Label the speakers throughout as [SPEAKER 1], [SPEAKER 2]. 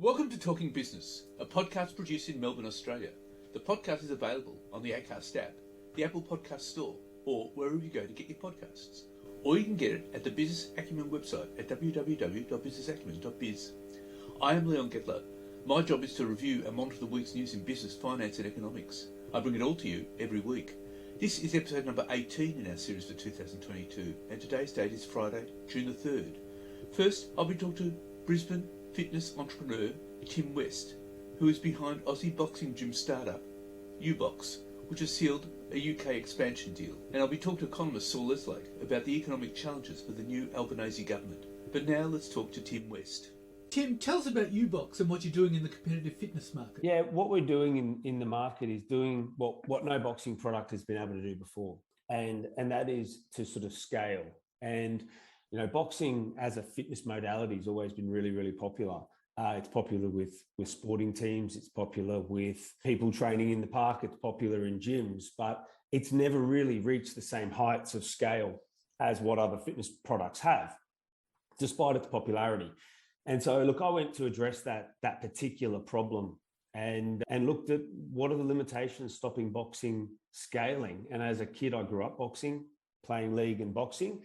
[SPEAKER 1] Welcome to Talking Business, a podcast produced in Melbourne, Australia. The podcast is available on the Acast app, the Apple Podcast Store, or wherever you go to get your podcasts. Or you can get it at the Business Acumen website at www.businessacumen.biz. I am Leon Gettler. My job is to review and monitor the week's news in business, finance and economics. I bring it all to you every week. This is episode number 18 in our series for 2022, and today's date is Friday, June the 3rd. First, I'll be talking to Brisbane fitness entrepreneur Tim West, who is behind Aussie boxing gym startup UBX, which has sealed a UK expansion deal. And I'll be talking to economist Saul Leslake about the economic challenges for the new Albanese government. But now let's talk to Tim West. Tim, tell us about UBX and what you're doing in the competitive fitness market.
[SPEAKER 2] Yeah, what we're doing in the market is doing what no boxing product has been able to do before. And that is to sort of scale. And you know, boxing as a fitness modality has always been really, really popular. It's popular with sporting teams. It's popular with people training in the park. It's popular in gyms, but it's never really reached the same heights of scale as what other fitness products have, despite its popularity. And so, look, I went to address that particular problem and looked at what are the limitations stopping boxing scaling. And as a kid, I grew up boxing, playing league and boxing.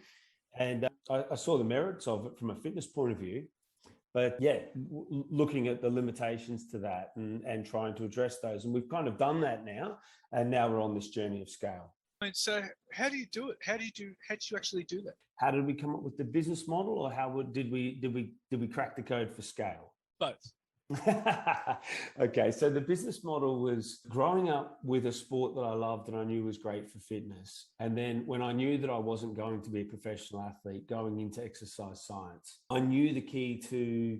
[SPEAKER 2] And I saw the merits of it from a fitness point of view, but yeah, looking at the limitations to that and trying to address those. And we've kind of done that now, and now we're on this journey of scale.
[SPEAKER 3] And so how do you do it? How did you actually do that?
[SPEAKER 2] How did we come up with the business model, or did we crack the code for scale?
[SPEAKER 3] Both.
[SPEAKER 2] Okay, so the business model was growing up with a sport that I loved and I knew was great for fitness. And then when I knew that I wasn't going to be a professional athlete, going into exercise science, I knew the key to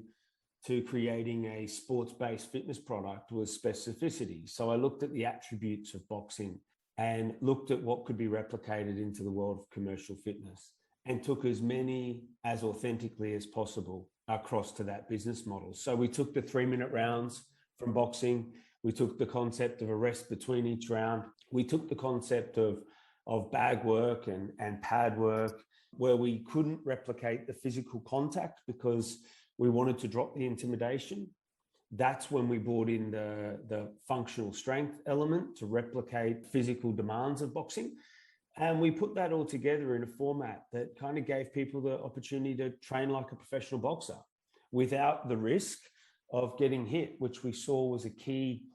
[SPEAKER 2] creating a sports-based fitness product was specificity. So I looked at the attributes of boxing and looked at what could be replicated into the world of commercial fitness and took as many as authentically as possible across to that business model. So we took the 3-minute rounds from boxing. We took the concept of a rest between each round. We took the concept of bag work and pad work, where we couldn't replicate the physical contact because we wanted to drop the intimidation. That's when we brought in the functional strength element to replicate physical demands of boxing. And we put that all together in a format that kind of gave people the opportunity to train like a professional boxer without the risk of getting hit, which we saw was a key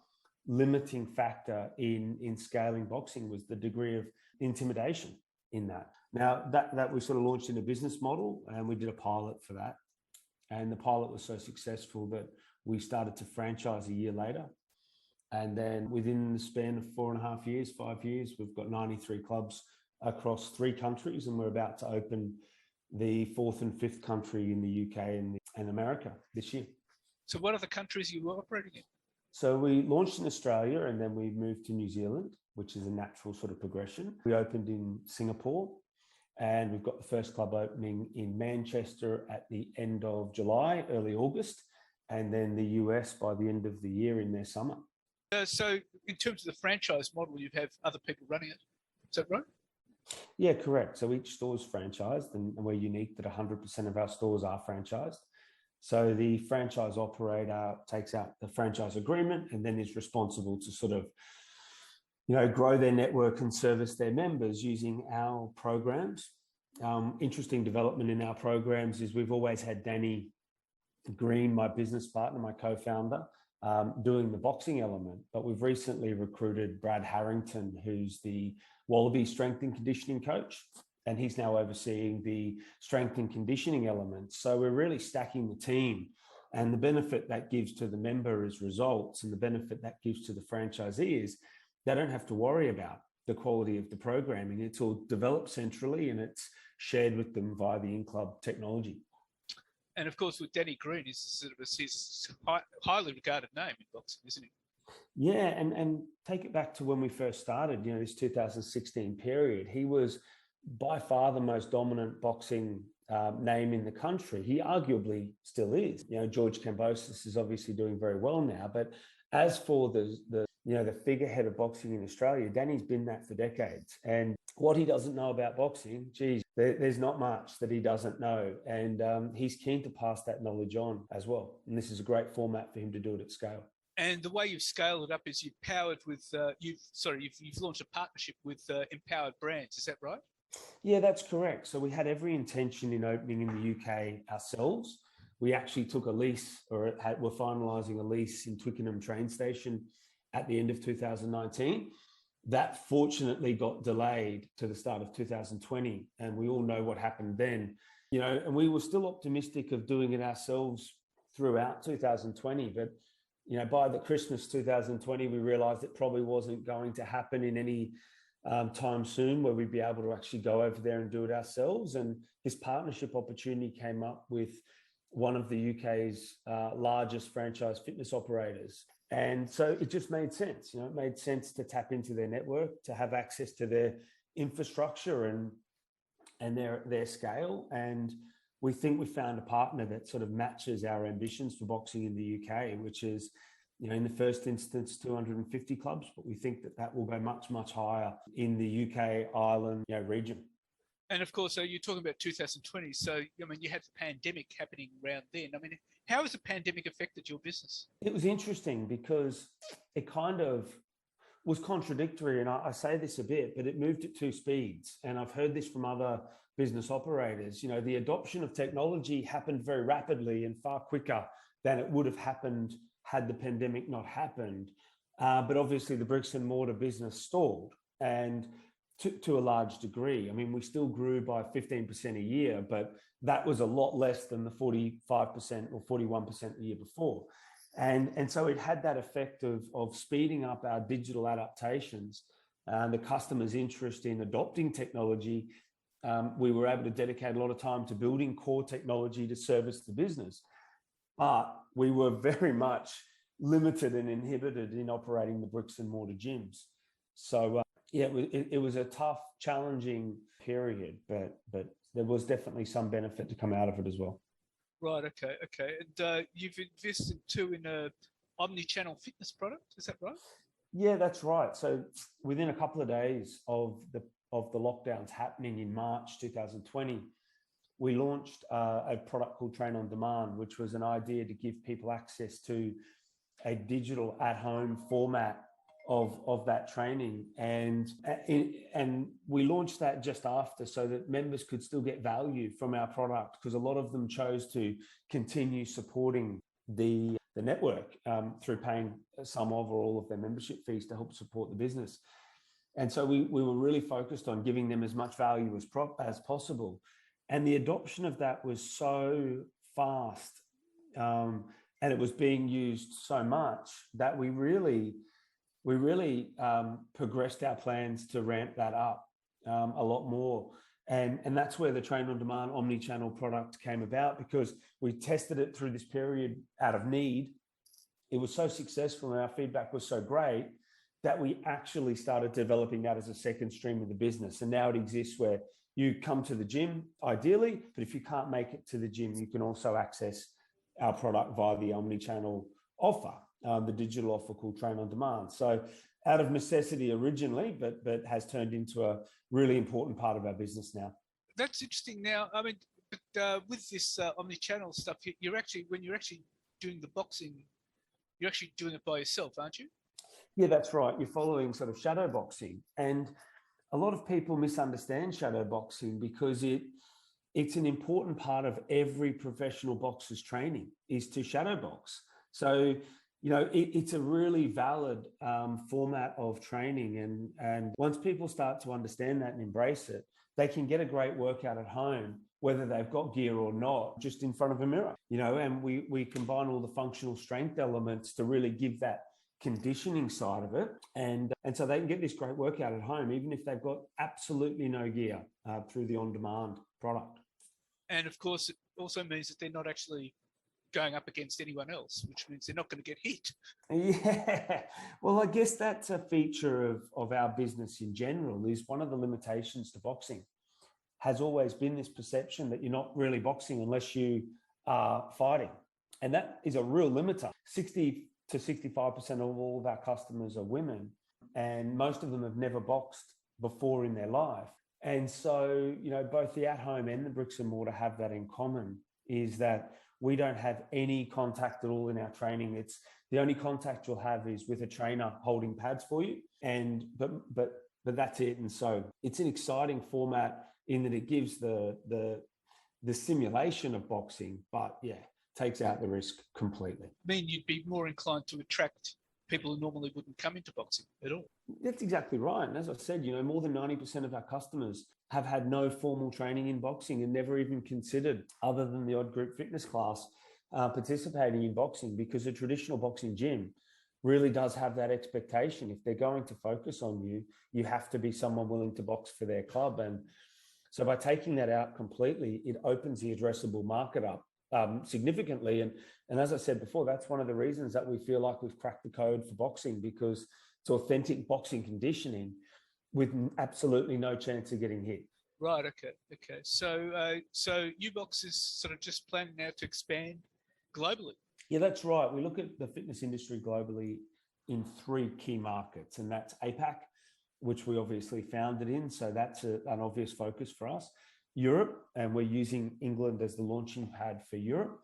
[SPEAKER 2] limiting factor in scaling boxing, was the degree of intimidation in that. Now, that we sort of launched in a business model, and we did a pilot for that. And the pilot was so successful that we started to franchise a year later. And then within the span of 4.5 years, 5 years, we've got 93 clubs across 3 countries, and we're about to open the 4th and 5th country in the UK and America this year.
[SPEAKER 3] So what are the countries you were operating in?
[SPEAKER 2] So we launched in Australia, and then we moved to New Zealand, which is a natural sort of progression. We opened in Singapore, and we've got the first club opening in Manchester at the end of July, early August, and then the US by the end of the year in their summer.
[SPEAKER 3] So in terms of the franchise model, you have other people running it. Is that right?
[SPEAKER 2] Yeah, correct. So each store is franchised, and we're unique that 100% of our stores are franchised. So the franchise operator takes out the franchise agreement and then is responsible to sort of, grow their network and service their members using our programs. Interesting development in our programs is we've always had Danny Green, my business partner, my co-founder, doing the boxing element, but we've recently recruited Brad Harrington, who's the Wallaby strength and conditioning coach, and he's now overseeing the strength and conditioning elements. So we're really stacking the team, and the benefit that gives to the member is results, and the benefit that gives to the franchisee is they don't have to worry about the quality of the programming. It's all developed centrally, and it's shared with them via the in-club technology.
[SPEAKER 3] And of course, with Danny Green, he's sort of his highly regarded name in boxing, isn't he?
[SPEAKER 2] Yeah, and take it back to when we first started, this 2016 period. He was by far the most dominant boxing name in the country. He arguably still is. George Kambosos is obviously doing very well now, but as for the figurehead of boxing in Australia, Danny's been that for decades. And what he doesn't know about boxing, geez, there's not much that he doesn't know. And he's keen to pass that knowledge on as well. And this is a great format for him to do it at scale.
[SPEAKER 3] And the way you've scaled it up is you've powered with, you've launched a partnership with Empowered Brands. Is that right?
[SPEAKER 2] Yeah, that's correct. So we had every intention in opening in the UK ourselves. We actually took a lease, we're finalising a lease in Twickenham train station at the end of 2019. That fortunately got delayed to the start of 2020. And we all know what happened then, you know, and we were still optimistic of doing it ourselves throughout 2020. But, you know, by the Christmas 2020, we realised it probably wasn't going to happen in any time soon where we'd be able to actually go over there and do it ourselves. And this partnership opportunity came up with one of the UK's largest franchise fitness operators. And so it just made sense. You know, it made sense to tap into their network, to have access to their infrastructure and their scale. And we think we found a partner that sort of matches our ambitions for boxing in the UK, which is, you know, in the first instance, 250 clubs, but we think that will go much, much higher in the UK, Ireland, you know, region.
[SPEAKER 3] And of course, so you're talking about 2020. So, I mean, you had the pandemic happening around then. I mean, how has the pandemic affected your business?
[SPEAKER 2] It was interesting because it kind of was contradictory. And I say this a bit, but it moved at two speeds. And I've heard this from other business operators. You know, the adoption of technology happened very rapidly and far quicker than it would have happened had the pandemic not happened. But obviously the bricks and mortar business stalled. And to a large degree. I mean, we still grew by 15% a year, but that was a lot less than the 45% or 41% the year before. And so it had that effect of speeding up our digital adaptations, the customer's interest in adopting technology. We were able to dedicate a lot of time to building core technology to service the business. But we were very much limited and inhibited in operating the bricks and mortar gyms. So, yeah, it was a tough, challenging period, but there was definitely some benefit to come out of it as well.
[SPEAKER 3] Right. Okay. And you've invested too in a Omnichannel Fitness product. Is that right?
[SPEAKER 2] Yeah, that's right. So within a couple of days of the lockdowns happening in March 2020, we launched a product called Train on Demand, which was an idea to give people access to a digital at-home format of that training. And we launched that just after so that members could still get value from our product, because a lot of them chose to continue supporting the network through paying some of or all of their membership fees to help support the business. And so we were really focused on giving them as much value as possible. And the adoption of that was so fast and it was being used so much that we really progressed our plans to ramp that up a lot more. And that's where the Train on Demand Omnichannel product came about, because we tested it through this period out of need. It was so successful and our feedback was so great that we actually started developing that as a second stream of the business. And now it exists where you come to the gym, ideally, but if you can't make it to the gym, you can also access our product via the Omnichannel offer. The digital offer called Train on Demand. So out of necessity originally, but has turned into a really important part of our business now.
[SPEAKER 3] That's interesting. Now, I mean, but with this omnichannel stuff, when you're actually doing the boxing, you're actually doing it by yourself, aren't you?
[SPEAKER 2] Yeah, that's right. You're following sort of shadow boxing. And a lot of people misunderstand shadow boxing because it's an important part of every professional boxer's training is to shadow box. So, you know, it's a really valid format of training. And once people start to understand that and embrace it, they can get a great workout at home, whether they've got gear or not, just in front of a mirror, you know, and we combine all the functional strength elements to really give that conditioning side of it. And so they can get this great workout at home, even if they've got absolutely no gear through the on-demand product.
[SPEAKER 3] And of course, it also means that they're not actually going up against anyone else, which means they're not going to get hit.
[SPEAKER 2] Yeah, well, I guess that's a feature of our business in general. Is one of the limitations to boxing has always been this perception that you're not really boxing unless you are fighting. And that is a real limiter. 60 to 65% of all of our customers are women, and most of them have never boxed before in their life. And so, both the at-home and the bricks and mortar have that in common, is that we don't have any contact at all in our training. It's the only contact you'll have is with a trainer holding pads for you. But that's it. And so it's an exciting format in that it gives the simulation of boxing, but takes out the risk completely.
[SPEAKER 3] I mean, you'd be more inclined to attract people who normally wouldn't come into boxing at all.
[SPEAKER 2] That's exactly right. And as I said, more than 90% of our customers have had no formal training in boxing and never even considered, other than the odd group fitness class, participating in boxing, because a traditional boxing gym really does have that expectation. If they're going to focus on you, you have to be someone willing to box for their club. And so by taking that out completely, it opens the addressable market up significantly. And as I said before, that's one of the reasons that we feel like we've cracked the code for boxing, because it's authentic boxing conditioning with absolutely no chance of getting hit.
[SPEAKER 3] Right. Okay. So UBX is sort of just planning now to expand globally. Yeah,
[SPEAKER 2] that's right. We look at the fitness industry globally in 3 key markets, and that's APAC, which we obviously founded in. So that's an obvious focus for us. Europe, and we're using England as the launching pad for Europe,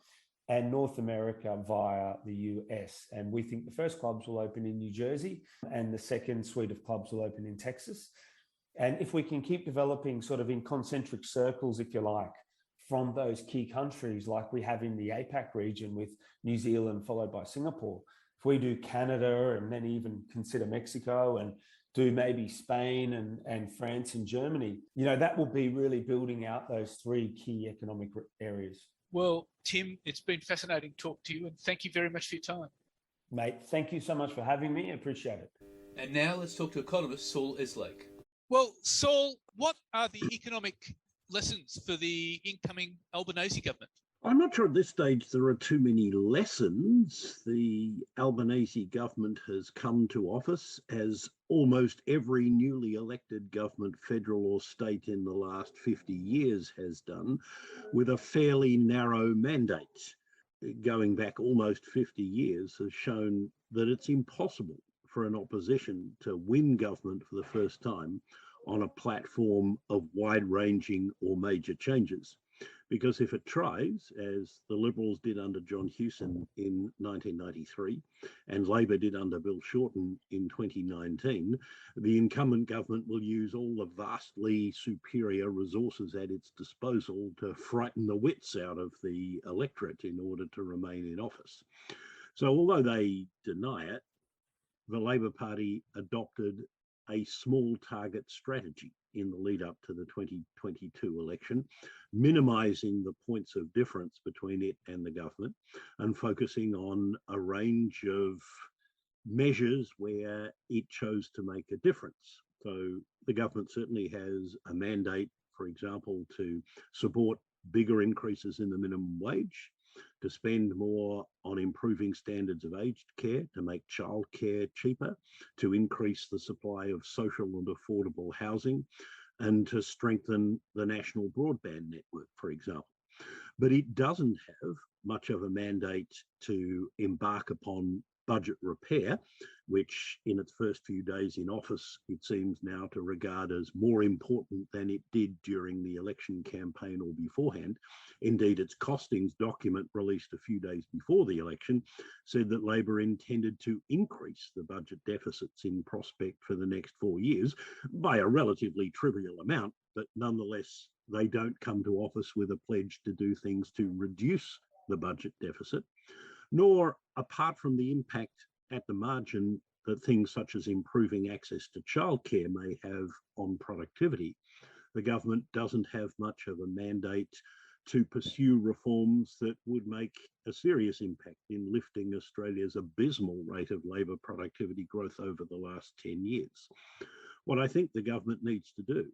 [SPEAKER 2] and North America via the US. And we think the first clubs will open in New Jersey, and the second suite of clubs will open in Texas. And if we can keep developing sort of in concentric circles, if you like, from those key countries like we have in the APAC region with New Zealand followed by Singapore, if we do Canada and then even consider Mexico and do maybe Spain and France and Germany, that will be really building out those 3 key economic areas.
[SPEAKER 3] Well, Tim, it's been fascinating to talk to you, and thank you very much for your time.
[SPEAKER 2] Mate, thank you so much for having me. I appreciate it.
[SPEAKER 1] And now let's talk to economist Saul Eslake.
[SPEAKER 3] Well, Saul, what are the economic lessons for the incoming Albanese government?
[SPEAKER 4] I'm not sure at this stage there are too many lessons. The Albanese government has come to office, as almost every newly elected government, federal or state, in the last 50 years has done, with a fairly narrow mandate. Going back almost 50 years has shown that it's impossible for an opposition to win government for the first time on a platform of wide-ranging or major changes. Because if it tries, as the Liberals did under John Hewson in 1993, and Labor did under Bill Shorten in 2019, the incumbent government will use all the vastly superior resources at its disposal to frighten the wits out of the electorate in order to remain in office. So although they deny it, the Labor Party adopted a small target strategy in the lead up to the 2022 election, minimising the points of difference between it and the government and focusing on a range of measures where it chose to make a difference. So the government certainly has a mandate, for example, to support bigger increases in the minimum wage, to spend more on improving standards of aged care, to make childcare cheaper, to increase the supply of social and affordable housing, and to strengthen the national broadband network, for example. But it doesn't have much of a mandate to embark upon budget repair, which in its first few days in office, it seems now to regard as more important than it did during the election campaign or beforehand. Indeed, its costings document released a few days before the election said that Labor intended to increase the budget deficits in prospect for the next 4 years by a relatively trivial amount, but nonetheless, they don't come to office with a pledge to do things to reduce the budget deficit, nor, apart from the impact at the margin that things such as improving access to childcare may have on productivity, the government doesn't have much of a mandate to pursue reforms that would make a serious impact in lifting Australia's abysmal rate of labour productivity growth over the last 10 years. What I think the government needs to do,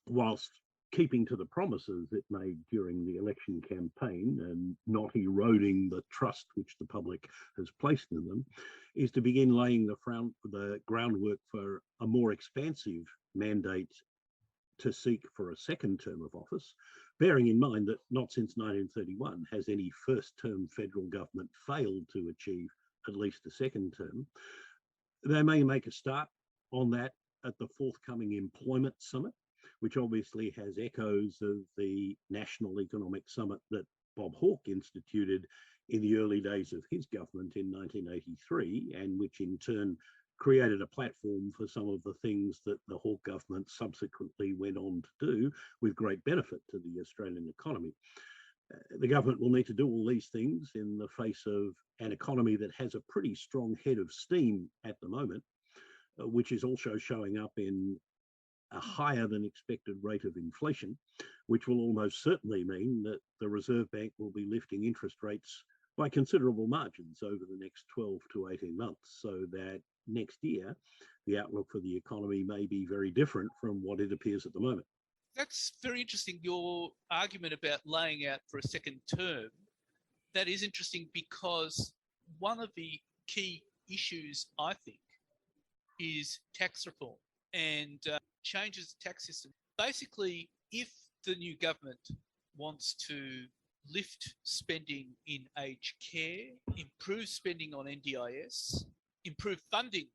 [SPEAKER 4] whilst keeping to the promises it made during the election campaign and not eroding the trust which the public has placed in them, is to begin laying the groundwork for a more expansive mandate to seek for a second term of office, bearing in mind that not since 1931 has any first-term federal government failed to achieve at least a second term. They may make a start on that at the forthcoming employment summit, which obviously has echoes of the National Economic Summit that Bob Hawke instituted in the early days of his government in 1983, and which in turn created a platform for some of the things that the Hawke government subsequently went on to do with great benefit to the Australian economy. The government will need to do all these things in the face of an economy that has a pretty strong head of steam at the moment, which is also showing up in a higher than expected rate of inflation, which will almost certainly mean that the Reserve Bank will be lifting interest rates by considerable margins over the next 12 to 18 months, so that next year the outlook for the economy may be very different from what it appears at the moment.
[SPEAKER 3] That's very interesting, your argument about laying out for a second term. That is interesting because one of the key issues, I think, is tax reform and changes the tax system. Basically, if the new government wants to lift spending in aged care, improve spending on NDIS, improve funding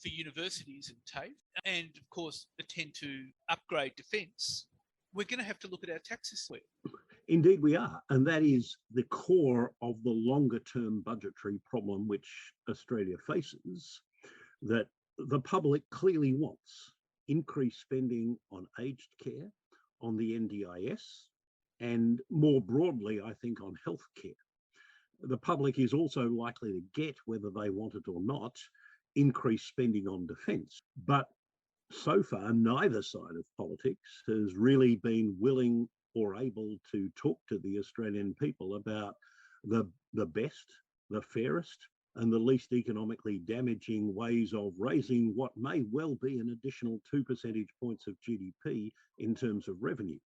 [SPEAKER 3] for universities and TAFE, and of course attend to upgrade defence, we're going to have to look at our tax system.
[SPEAKER 4] Indeed we are, and that is the core of the longer term budgetary problem which Australia faces, that the public clearly wants increased spending on aged care, on the NDIS, and more broadly, I think, on healthcare. The public is also likely to get, whether they want it or not, increased spending on defence. But so far, neither side of politics has really been willing or able to talk to the Australian people about the best, the fairest, and the least economically damaging ways of raising what may well be an additional 2 percentage points of GDP in terms of revenue.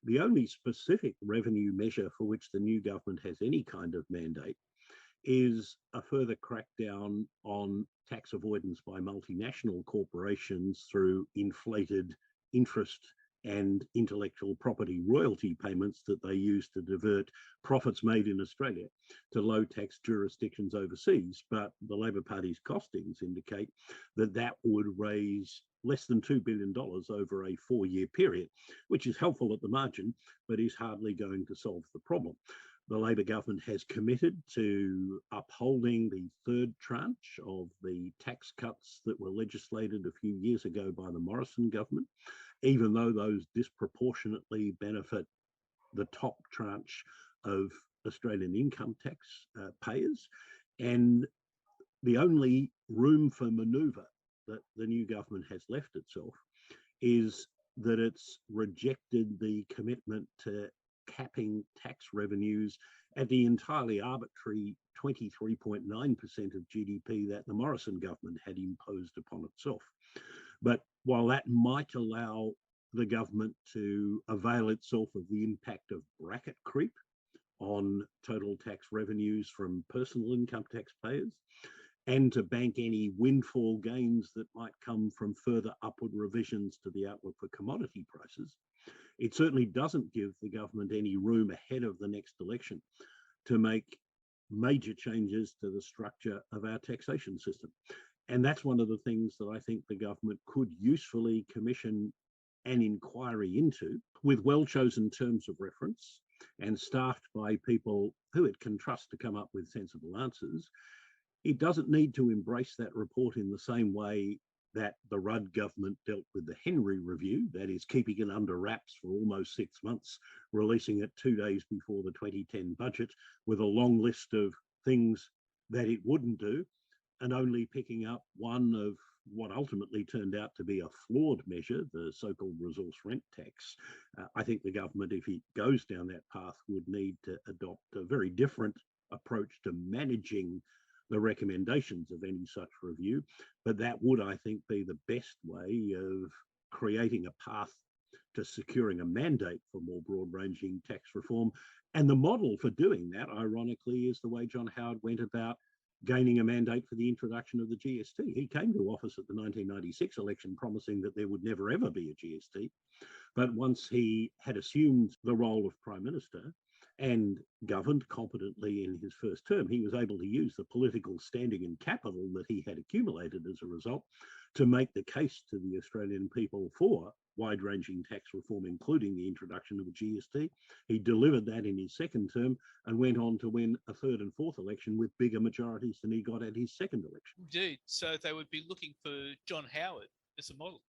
[SPEAKER 4] The only specific revenue measure for which the new government has any kind of mandate is a further crackdown on tax avoidance by multinational corporations through inflated interest and intellectual property royalty payments that they use to divert profits made in Australia to low tax jurisdictions overseas. But the Labor Party's costings indicate that that would raise less than $2 billion over a 4-year period, which is helpful at the margin, but is hardly going to solve the problem. The Labor government has committed to upholding the third tranche of the tax cuts that were legislated a few years ago by the Morrison government, even though those disproportionately benefit the top tranche of Australian income tax payers. And the only room for manoeuvre that the new government has left itself is that it's rejected the commitment to capping tax revenues at the entirely arbitrary 23.9% of GDP that the Morrison government had imposed upon itself. But while that might allow the government to avail itself of the impact of bracket creep on total tax revenues from personal income taxpayers, and to bank any windfall gains that might come from further upward revisions to the outlook for commodity prices, it certainly doesn't give the government any room ahead of the next election to make major changes to the structure of our taxation system. And that's one of the things that I think the government could usefully commission an inquiry into, with well-chosen terms of reference and staffed by people who it can trust to come up with sensible answers. It doesn't need to embrace that report in the same way that the Rudd government dealt with the Henry Review, that is keeping it under wraps for almost 6 months, releasing it 2 days before the 2010 budget with a long list of things that it wouldn't do, and only picking up one of what ultimately turned out to be a flawed measure, the so-called resource rent tax. I think the government, if it goes down that path, would need to adopt a very different approach to managing the recommendations of any such review. But that would, I think, be the best way of creating a path to securing a mandate for more broad-ranging tax reform. And the model for doing that, ironically, is the way John Howard went about gaining a mandate for the introduction of the GST. He came to office at the 1996 election promising that there would never ever be a GST. But once he had assumed the role of Prime Minister and governed competently in his first term. He was able to use the political standing and capital that he had accumulated as a result to make the case to the Australian people for wide-ranging tax reform, including the introduction of a GST. He delivered that in his second term and went on to win a third and fourth election with bigger majorities than he got at his second election.
[SPEAKER 3] Indeed. So they would be looking for John Howard as a model.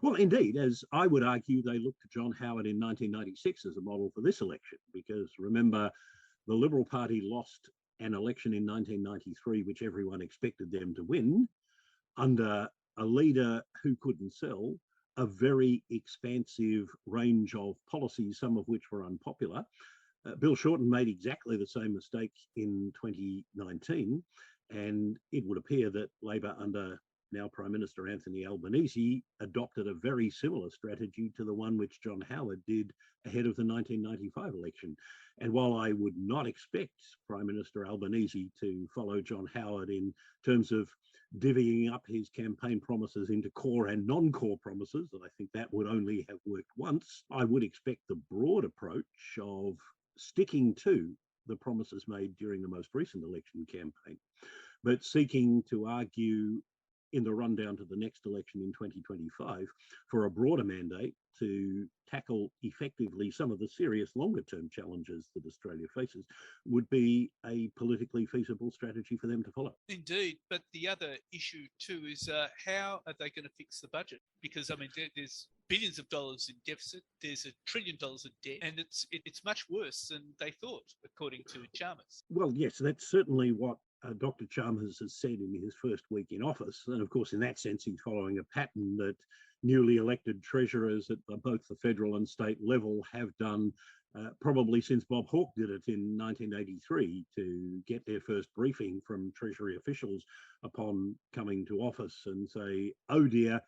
[SPEAKER 4] Well, indeed, as I would argue, they looked to John Howard in 1996 as a model for this election, because remember, the Liberal Party lost an election in 1993, which everyone expected them to win, under a leader who couldn't sell a very expansive range of policies, some of which were unpopular. Bill Shorten made exactly the same mistake in 2019, and it would appear that Labor under now Prime Minister Anthony Albanese adopted a very similar strategy to the one which John Howard did ahead of the 1995 election. And while I would not expect Prime Minister Albanese to follow John Howard in terms of divvying up his campaign promises into core and non-core promises, and I think that would only have worked once, I would expect the broad approach of sticking to the promises made during the most recent election campaign, but seeking to argue in the rundown to the next election in 2025 for a broader mandate to tackle effectively some of the serious longer-term challenges that Australia faces would be a politically feasible strategy for them to follow.
[SPEAKER 3] Indeed, but the other issue too is how are they going to fix the budget? Because, I mean, there's billions of dollars in deficit, there's $1 trillion of debt, and it's much worse than they thought, according to Chalmers.
[SPEAKER 4] Well, yes, that's certainly what Dr. Chalmers has said in his first week in office. And of course, in that sense, he's following a pattern that newly elected treasurers at both the federal and state level have done probably since Bob Hawke did it in 1983 to get their first briefing from Treasury officials upon coming to office and say, oh dear,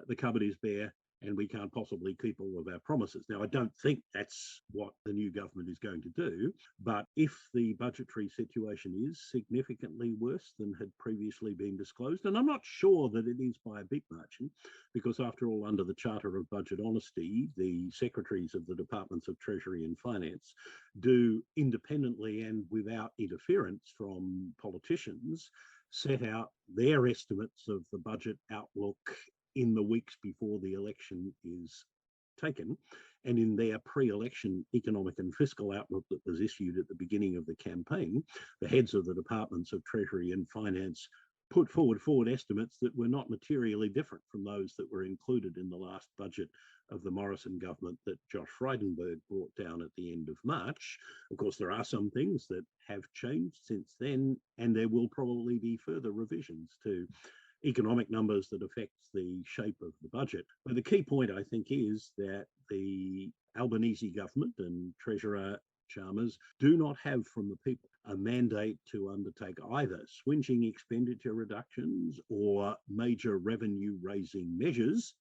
[SPEAKER 4] the cupboard is bare and we can't possibly keep all of our promises. Now, I don't think that's what the new government is going to do, but if the budgetary situation is significantly worse than had previously been disclosed, and I'm not sure that it is by a big margin, because after all, under the Charter of Budget Honesty, the secretaries of the Departments of Treasury and Finance do independently and without interference from politicians set out their estimates of the budget outlook in the weeks before the election is taken, and in their pre-election economic and fiscal outlook that was issued at the beginning of the campaign, the heads of the Departments of Treasury and Finance put forward estimates that were not materially different from those that were included in the last budget of the Morrison government that Josh Frydenberg brought down at the end of March. Of course, there are some things that have changed since then, and there will probably be further revisions to economic numbers that affect the shape of the budget. But the key point, I think, is that the Albanese government and Treasurer Chalmers do not have from the people a mandate to undertake either swingeing expenditure reductions or major revenue-raising measures.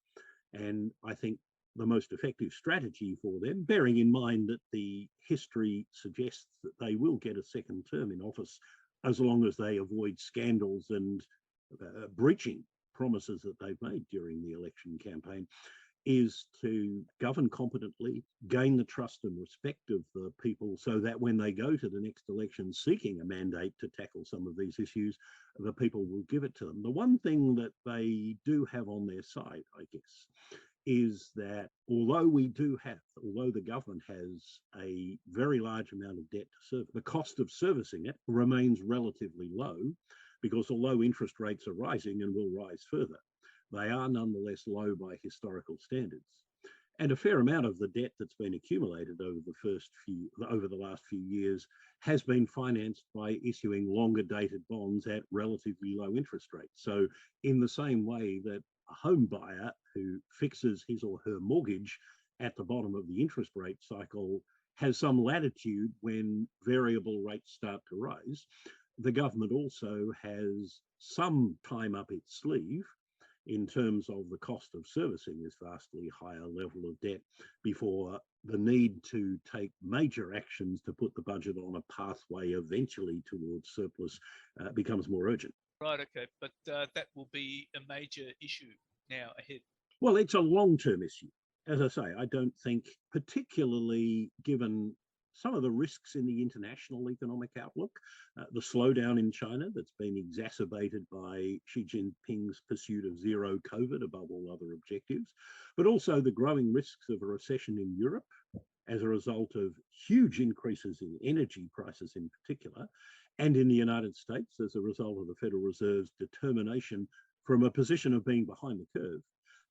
[SPEAKER 4] And I think the most effective strategy for them, bearing in mind that the history suggests that they will get a second term in office as long as they avoid scandals and breaching promises that they've made during the election campaign, is to govern competently, gain the trust and respect of the people so that when they go to the next election seeking a mandate to tackle some of these issues, the people will give it to them. The one thing that they do have on their side, I guess, is that although the government has a very large amount of debt to serve, the cost of servicing it remains relatively low, because although interest rates are rising and will rise further, they are nonetheless low by historical standards. And a fair amount of the debt that's been accumulated over the last few years has been financed by issuing longer dated bonds at relatively low interest rates. So in the same way that a home buyer who fixes his or her mortgage at the bottom of the interest rate cycle has some latitude when variable rates start to rise, the government also has some time up its sleeve in terms of the cost of servicing this vastly higher level of debt before the need to take major actions to put the budget on a pathway eventually towards surplus becomes more urgent.
[SPEAKER 3] Right, okay, but that will be a major issue now ahead.
[SPEAKER 4] Well, it's a long-term issue. As I say, I don't think, particularly given some of the risks in the international economic outlook, the slowdown in China that's been exacerbated by Xi Jinping's pursuit of zero COVID above all other objectives, but also the growing risks of a recession in Europe as a result of huge increases in energy prices in particular, and in the United States as a result of the Federal Reserve's determination from a position of being behind the curve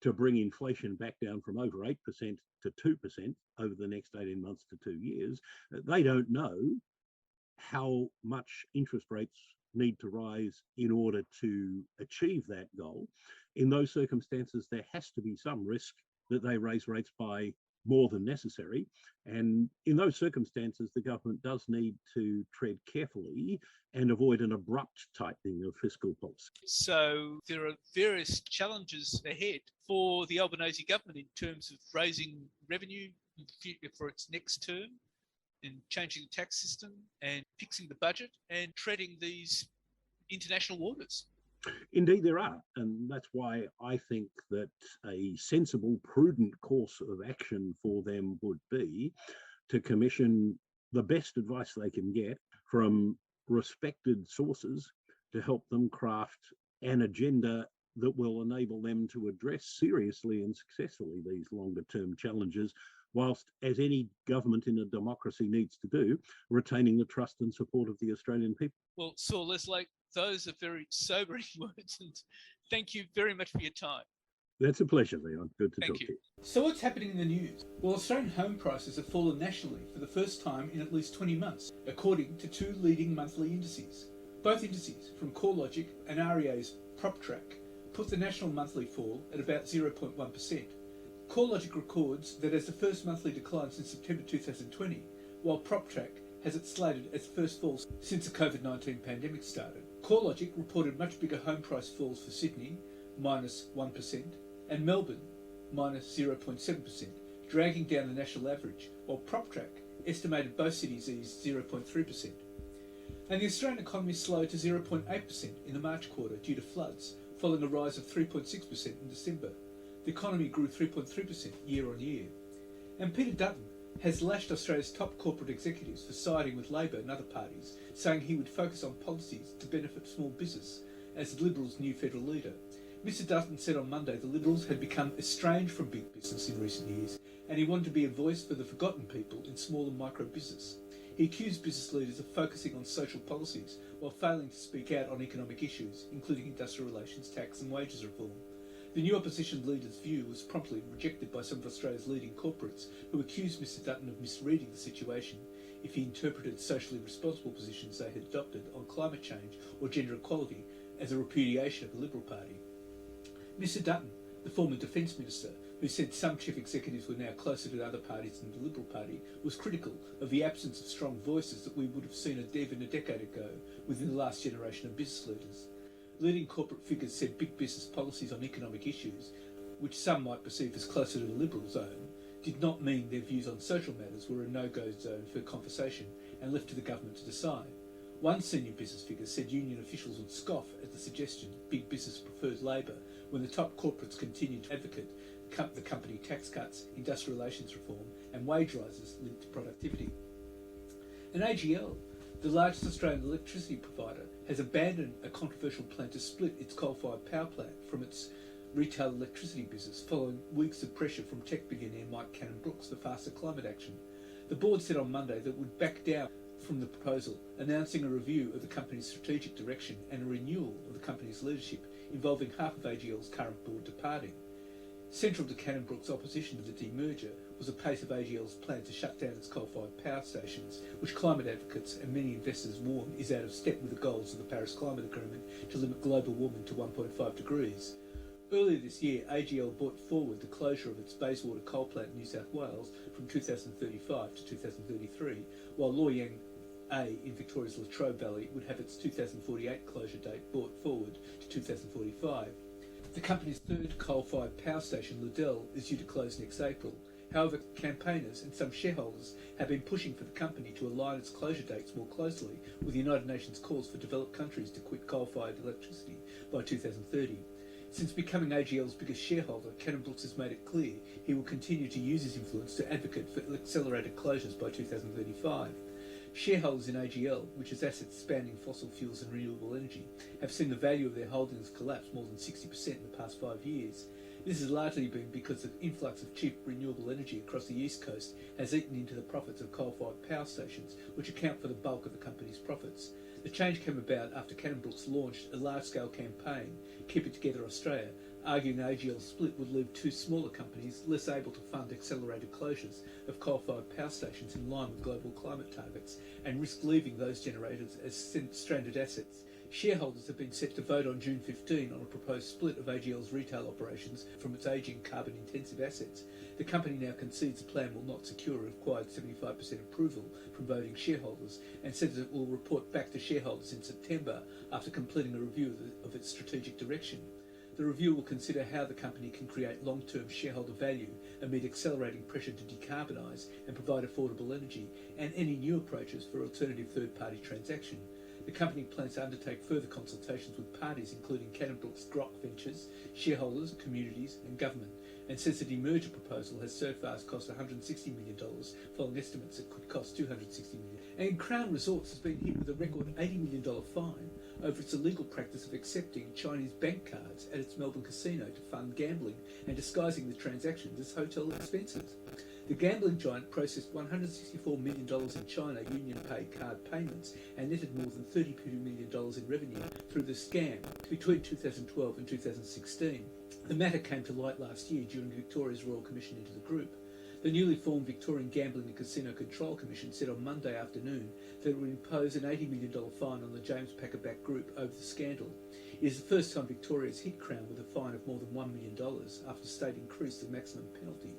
[SPEAKER 4] to bring inflation back down from over 8% to 2% over the next 18 months to 2 years. They don't know how much interest rates need to rise in order to achieve that goal. In those circumstances, there has to be some risk that they raise rates by more than necessary. And in those circumstances, the government does need to tread carefully and avoid an abrupt tightening of fiscal policy.
[SPEAKER 3] So there are various challenges ahead for the Albanese government in terms of raising revenue for its next term and changing the tax system and fixing the budget and treading these international waters.
[SPEAKER 4] Indeed, there are. And that's why I think that a sensible, prudent course of action for them would be to commission the best advice they can get from respected sources to help them craft an agenda that will enable them to address seriously and successfully these longer term challenges, whilst, as any government in a democracy needs to do, retaining the trust and support of the Australian people.
[SPEAKER 3] Well, Saul Leslake, those are very sobering words, and thank you very much for your time.
[SPEAKER 4] That's a pleasure, Leon. Good to talk to you.
[SPEAKER 1] So what's happening in the news? Well, Australian home prices have fallen nationally for the first time in at least 20 months, according to two leading monthly indices. Both indices, from CoreLogic and REA's PropTrack, put the national monthly fall at about 0.1%. CoreLogic records that as the first monthly decline since September 2020, while PropTrack has it slated as the first fall since the COVID-19 pandemic started. CoreLogic reported much bigger home price falls for Sydney, minus 1%, and Melbourne, minus 0.7%, dragging down the national average, while PropTrack estimated both cities eased 0.3%. And the Australian economy slowed to 0.8% in the March quarter due to floods, following a rise of 3.6% in December. The economy grew 3.3% year on year. And Peter Dutton has lashed Australia's top corporate executives for siding with Labor and other parties, saying he would focus on policies to benefit small business as the Liberals' new federal leader. Mr Dutton said on Monday the Liberals had become estranged from big business in recent years, and he wanted to be a voice for the forgotten people in small and micro business. He accused business leaders of focusing on social policies while failing to speak out on economic issues, including industrial relations, tax and wages reform. The new opposition leader's view was promptly rejected by some of Australia's leading corporates, who accused Mr Dutton of misreading the situation if he interpreted socially responsible positions they had adopted on climate change or gender equality as a repudiation of the Liberal Party. Mr Dutton, the former Defence Minister, who said some chief executives were now closer to other parties than the Liberal Party, was critical of the absence of strong voices that we would have seen even a decade ago within the last generation of business leaders. Leading corporate figures said big business policies on economic issues, which some might perceive as closer to the Liberal zone, did not mean their views on social matters were a no-go zone for conversation and left to the government to decide. One senior business figure said union officials would scoff at the suggestion big business prefers Labor when the top corporates continued to advocate the company tax cuts, industrial relations reform and wage rises linked to productivity. And AGL, the largest Australian electricity provider, has abandoned a controversial plan to split its coal-fired power plant from its retail electricity business following weeks of pressure from tech billionaire Mike Cannon-Brookes for faster climate action. The board said on Monday that it would back down from the proposal, announcing a review of the company's strategic direction and a renewal of the company's leadership involving half of AGL's current board departing. Central to Cannon-Brookes' opposition to the demerger was the pace of AGL's plan to shut down its coal-fired power stations, which climate advocates and many investors warn is out of step with the goals of the Paris Climate Agreement to limit global warming to 1.5 degrees. Earlier this year, AGL brought forward the closure of its Bayswater coal plant in New South Wales from 2035 to 2033, while Loy Yang A in Victoria's Latrobe Valley would have its 2048 closure date brought forward to 2045. The company's third coal-fired power station, Liddell, is due to close next April. However, campaigners and some shareholders have been pushing for the company to align its closure dates more closely with the United Nations calls for developed countries to quit coal-fired electricity by 2030. Since becoming AGL's biggest shareholder, Cannon-Brookes has made it clear he will continue to use his influence to advocate for accelerated closures by 2035. Shareholders in AGL, which has assets spanning fossil fuels and renewable energy, have seen the value of their holdings collapse more than 60% in the past 5 years. This has largely been because the influx of cheap renewable energy across the east coast has eaten into the profits of coal-fired power stations, which account for the bulk of the company's profits. The change came about after Cannon-Brookes launched a large-scale campaign, Keep It Together Australia, arguing the AGL split would leave two smaller companies less able to fund accelerated closures of coal-fired power stations in line with global climate targets and risk leaving those generators as stranded assets. Shareholders have been set to vote on June 15 on a proposed split of AGL's retail operations from its ageing carbon-intensive assets. The company now concedes the plan will not secure a required 75% approval from voting shareholders and says it will report back to shareholders in September after completing a review of its strategic direction. The review will consider how the company can create long-term shareholder value amid accelerating pressure to decarbonise and provide affordable energy, and any new approaches for alternative third-party transaction. The company plans to undertake further consultations with parties including Cannon-Brookes Grok Ventures, shareholders, communities and government, and says the demerger proposal has so far cost $160 million, following estimates it could cost $260 million. And Crown Resorts has been hit with a record $80 million fine over its illegal practice of accepting Chinese bank cards at its Melbourne casino to fund gambling and disguising the transactions as hotel expenses. The gambling giant processed $164 million in China union-paid card payments and netted more than $32 million in revenue through the scam between 2012 and 2016. The matter came to light last year during Victoria's Royal Commission into the group. The newly formed Victorian Gambling and Casino Control Commission said on Monday afternoon that it would impose an $80 million fine on the James Packer-backed group over the scandal. It is the first time Victoria has hit Crown with a fine of more than $1 million after the state increased the maximum penalty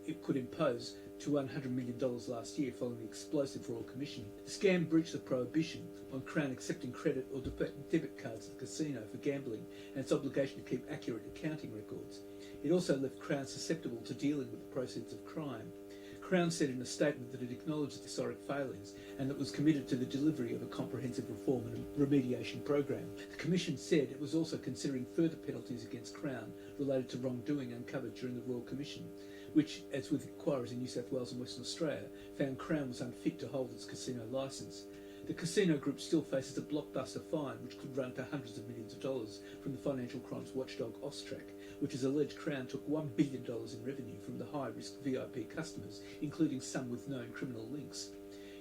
[SPEAKER 1] it could impose to $100 million last year following the explosive Royal Commission. The scam breached the prohibition on Crown accepting credit or debit cards at the casino for gambling and its obligation to keep accurate accounting records. It also left Crown susceptible to dealing with the proceeds of crime. Crown said in a statement that it acknowledged historic failings and that it was committed to the delivery of a comprehensive reform and remediation program. The Commission said it was also considering further penalties against Crown related to wrongdoing uncovered during the Royal Commission, which, as with inquiries in New South Wales and Western Australia, found Crown was unfit to hold its casino licence. The casino group still faces a blockbuster fine which could run to hundreds of millions of dollars from the financial crimes watchdog Austrac, which has alleged Crown took $1 billion in revenue from the high-risk VIP customers, including some with known criminal links.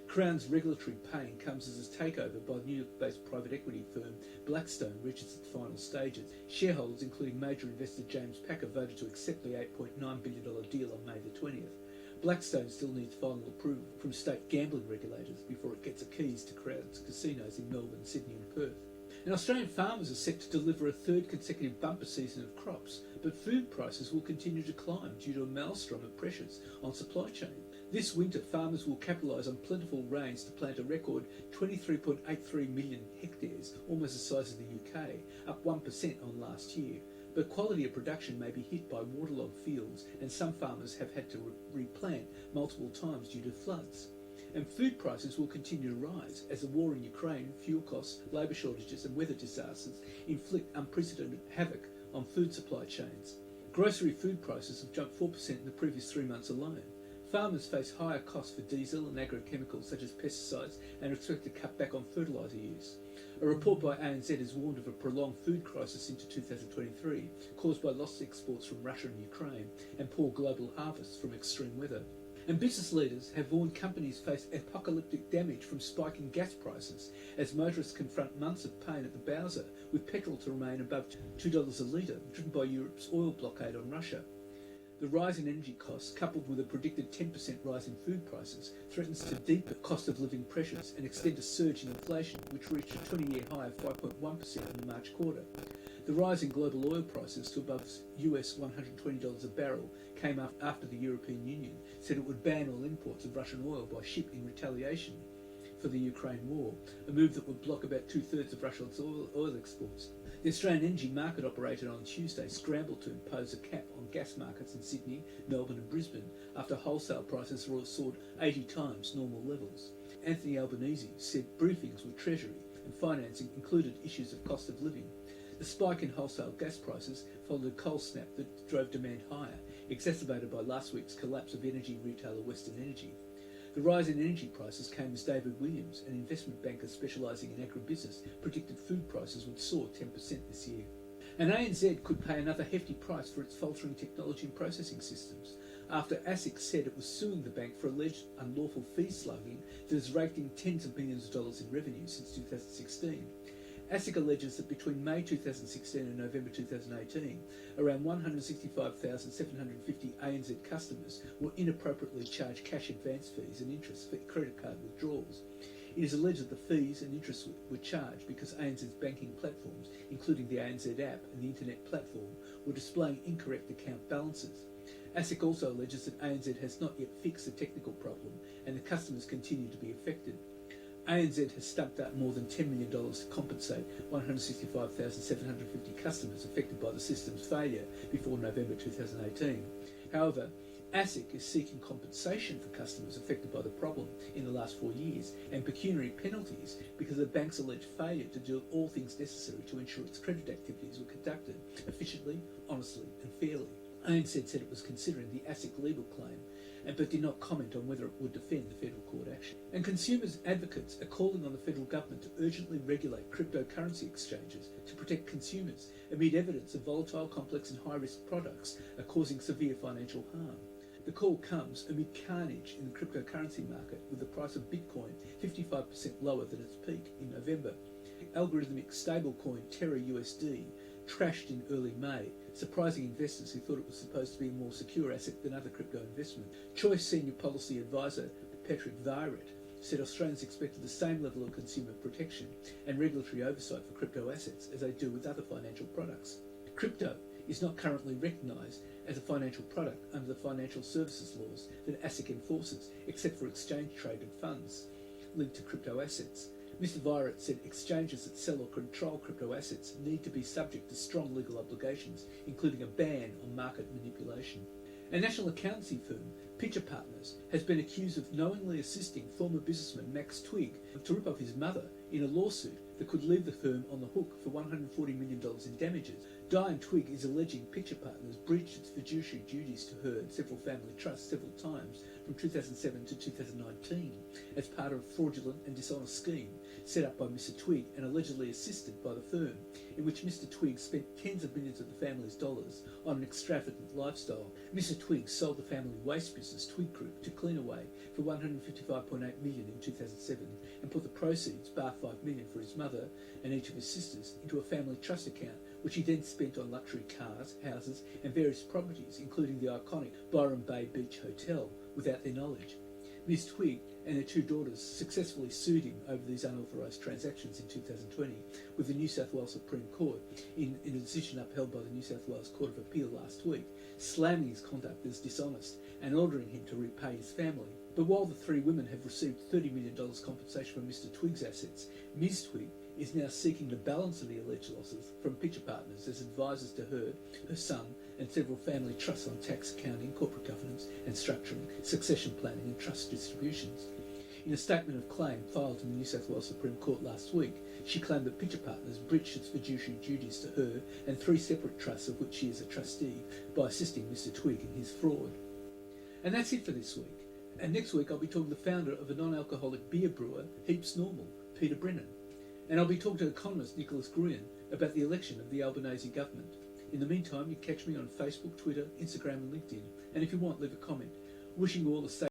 [SPEAKER 1] Crown's regulatory pain comes as a takeover by the New York-based private equity firm Blackstone reaches its final stages. Shareholders, including major investor James Packer, voted to accept the $8.9 billion deal on May the 20th. Blackstone still needs final approval from state gambling regulators before it gets the keys to Crown's casinos in Melbourne, Sydney and Perth. And Australian farmers are set to deliver a third consecutive bumper season of crops, but food prices will continue to climb due to a maelstrom of pressures on supply chain. This winter, farmers will capitalise on plentiful rains to plant a record 23.83 million hectares, almost the size of the UK, up 1% on last year. But quality of production may be hit by waterlogged fields, and some farmers have had to replant multiple times due to floods. And food prices will continue to rise as the war in Ukraine, fuel costs, labour shortages and weather disasters inflict unprecedented havoc on food supply chains. Grocery food prices have jumped 4% in the previous 3 months alone. Farmers face higher costs for diesel and agrochemicals such as pesticides and are expected to cut back on fertiliser use. A report by ANZ has warned of a prolonged food crisis into 2023 caused by lost exports from Russia and Ukraine and poor global harvests from extreme weather. And business leaders have warned companies face apocalyptic damage from spiking gas prices as motorists confront months of pain at the Bowser, with petrol to remain above $2 a litre, driven by Europe's oil blockade on Russia. The rise in energy costs, coupled with a predicted 10% rise in food prices, threatens to deepen cost of living pressures and extend a surge in inflation, which reached a 20-year high of 5.1% in the March quarter. The rise in global oil prices to above US $120 a barrel came after the European Union said it would ban all imports of Russian oil by ship in retaliation for the Ukraine war, a move that would block about 2/3 of Russia's oil exports. The Australian energy market operator on Tuesday scrambled to impose a cap on gas markets in Sydney, Melbourne and Brisbane after wholesale prices soared 80 times normal levels. Anthony Albanese said briefings with Treasury and financing included issues of cost of living. The spike in wholesale gas prices followed a cold snap that drove demand higher, exacerbated by last week's collapse of energy retailer Western Energy. The rise in energy prices came as David Williams, an investment banker specialising in agribusiness, predicted food prices would soar 10% this year. And ANZ could pay another hefty price for its faltering technology and processing systems, after ASIC said it was suing the bank for alleged unlawful fee slugging that has raked in tens of millions of dollars in revenue since 2016. ASIC alleges that between May 2016 and November 2018, around 165,750 ANZ customers were inappropriately charged cash advance fees and interest for credit card withdrawals. It is alleged that the fees and interest were charged because ANZ's banking platforms, including the ANZ app and the internet platform, were displaying incorrect account balances. ASIC also alleges that ANZ has not yet fixed the technical problem and the customers continue to be affected. ANZ has stumped up more than $10 million to compensate 165,750 customers affected by the system's failure before November 2018. However, ASIC is seeking compensation for customers affected by the problem in the last 4 years and pecuniary penalties because of the bank's alleged failure to do all things necessary to ensure its credit activities were conducted efficiently, honestly and fairly. ANZ said it was considering the ASIC legal claim, but did not comment on whether it would defend the federal court action. And consumers advocates are calling on the federal government to urgently regulate cryptocurrency exchanges to protect consumers amid evidence of volatile, complex and high-risk products are causing severe financial harm. The call comes amid carnage in the cryptocurrency market, with the price of Bitcoin 55% lower than its peak in November. Algorithmic stablecoin Terra USD trashed in early May, surprising investors who thought it was supposed to be a more secure asset than other crypto investment. Choice Senior Policy Advisor Patrick Vyret said Australians expected the same level of consumer protection and regulatory oversight for crypto assets as they do with other financial products. Crypto is not currently recognised as a financial product under the financial services laws that ASIC enforces, except for exchange-traded funds linked to crypto assets. Mr. Vyret said exchanges that sell or control crypto assets need to be subject to strong legal obligations, including a ban on market manipulation. A national accountancy firm, Pitcher Partners, has been accused of knowingly assisting former businessman Max Twigg to rip off his mother in a lawsuit that could leave the firm on the hook for $140 million in damages. Diane Twigg is alleging Pitcher Partners breached its fiduciary duties to her and several family trusts several times from 2007 to 2019 as part of a fraudulent and dishonest scheme set up by Mr. Twigg and allegedly assisted by the firm, in which Mr. Twigg spent tens of millions of the family's dollars on an extravagant lifestyle. Mr. Twigg sold the family waste business Twigg Group to Cleanaway for $155.8 million in 2007 and put the proceeds, bar $5 million for his mother and each of his sisters, into a family trust account, which he then spent on luxury cars, houses and various properties, including the iconic Byron Bay Beach Hotel, without their knowledge. Ms. Twigg and her two daughters successfully sued him over these unauthorised transactions in 2020 with the New South Wales Supreme Court in a decision upheld by the New South Wales Court of Appeal last week, slamming his conduct as dishonest and ordering him to repay his family. But while the three women have received $30 million compensation from Mr. Twigg's assets, Ms. Twigg is now seeking the balance of the alleged losses from Pitcher Partners as advisors to her, her son and several family trusts on tax, accounting, corporate governance and structuring, succession planning and trust distributions. In a statement of claim filed in the New South Wales Supreme Court last week, she claimed that Pitcher Partners breached its fiduciary duties to her and three separate trusts of which she is a trustee by assisting Mr. Twigg in his fraud. And that's it for this week. And next week I'll be talking to the founder of a non-alcoholic beer brewer, Heaps Normal, Peter Brennan. And I'll be talking to economist Nicholas Gruyan about the election of the Albanese government. In the meantime, you catch me on Facebook, Twitter, Instagram and LinkedIn. And if you want, leave a comment. Wishing you all a safe